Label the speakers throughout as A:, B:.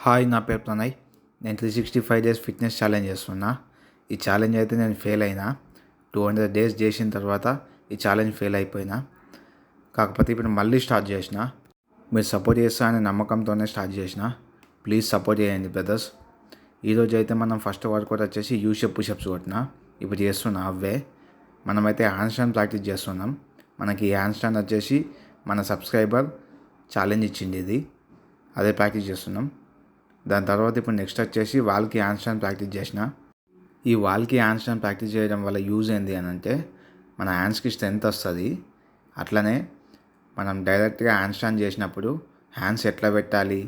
A: Hi, నా పేరు ప్రణయ్. నేను 365 డేస్ ఫిట్నెస్ ఛాలెంజ్ చేస్తున్నా. ఈ ఛాలెంజ్ అయితే నేను ఫెయిల్ అయినా. 200 డేస్ చేసిన తర్వాత ఈ ఛాలెంజ్ ఫెయిల్ అయిపోయినా. కాకపోతే ఇప్పుడు మళ్ళీ స్టార్ట్ చేసిన. మీరు సపోర్ట్ చేస్తా అనే నమ్మకంతోనే స్టార్ట్ చేసిన. ప్లీజ్ సపోర్ట్ చేయండి బ్రదర్స్. ఈరోజు అయితే మనం ఫస్ట్ వర్కౌట్ వచ్చేసి యూషేప్ పుషప్స్ కొట్టిన. ఇప్పుడు చేస్తున్నా అవే. మనమైతే హ్యాండ్ స్టాండ్ ప్రాక్టీస్ చేస్తున్నాం. మనకి ఈ హ్యాండ్ స్టాండ్ వచ్చేసి మన సబ్స్క్రైబర్ ఛాలెంజ్ ఇచ్చింది. ఇది అదే ప్రాక్టీస్ చేస్తున్నాం. దాని తర్వాత ఇప్పుడు నెక్స్ట్ వచ్చేసి వాల్కి హ్యాండ్ స్టాండ్ ప్రాక్టీస్ చేసిన. ఈ వాల్కి హ్యాండ్ స్టాండ్ ప్రాక్టీస్ చేయడం వల్ల యూజ్ ఏంటి అని అంటే మన హ్యాండ్స్కి స్ట్రెంత్ వస్తుంది. అట్లనే మనం డైరెక్ట్గా హ్యాండ్ స్టాండ్ చేసినప్పుడు హ్యాండ్స్ ఎట్లా పెట్టాలి,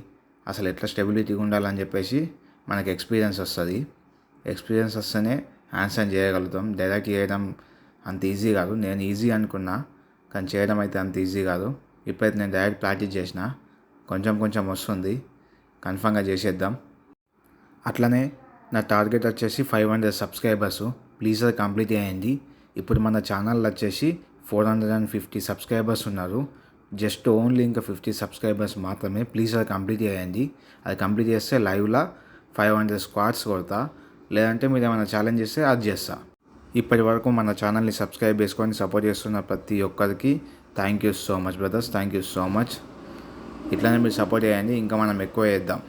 A: అసలు ఎట్లా స్టెబిలిటీగా ఉండాలని చెప్పేసి మనకి ఎక్స్పీరియన్స్ వస్తుంది. ఎక్స్పీరియన్స్ వస్తేనే హ్యాండ్ స్టాండ్ చేయగలుగుతాం. డైరెక్ట్ చేయడం అంత ఈజీ కాదు. నేను ఈజీ అనుకున్నా, కానీ చేయడం అయితే అంత ఈజీ కాదు. ఇప్పుడైతే నేను డైరెక్ట్ ప్రాక్టీస్ చేసిన. కొంచెం వస్తుంది. కన్ఫామ్గా చేసేద్దాం. అట్లనే నా టార్గెట్ వచ్చేసి 500 సబ్స్క్రైబర్స్. ప్లీజ్ అది కంప్లీట్ చేయండి. ఇప్పుడు మన ఛానల్లో వచ్చేసి 450 సబ్స్క్రైబర్స్ ఉన్నారు. జస్ట్ ఓన్లీ ఇంకా 50 సబ్స్క్రైబర్స్ మాత్రమే. ప్లీజ్ అది కంప్లీట్ చేయండి. అది కంప్లీట్ చేస్తే లైవ్లో 500 స్క్వాట్స్ కొడతా. లేదంటే మీరు ఏమైనా ఛాలెంజ్ చేస్తే అది చేస్తా. ఇప్పటి వరకు మన ఛానల్ని సబ్స్క్రైబ్ చేసుకొని సపోర్ట్ చేస్తున్న ప్రతి ఒక్కరికి thank you so much brothers. Thank you so much. ఇట్లానే మీరు సపోర్ట్ చేయండి. ఇంకా మనం ఎక్కువ చేద్దాం.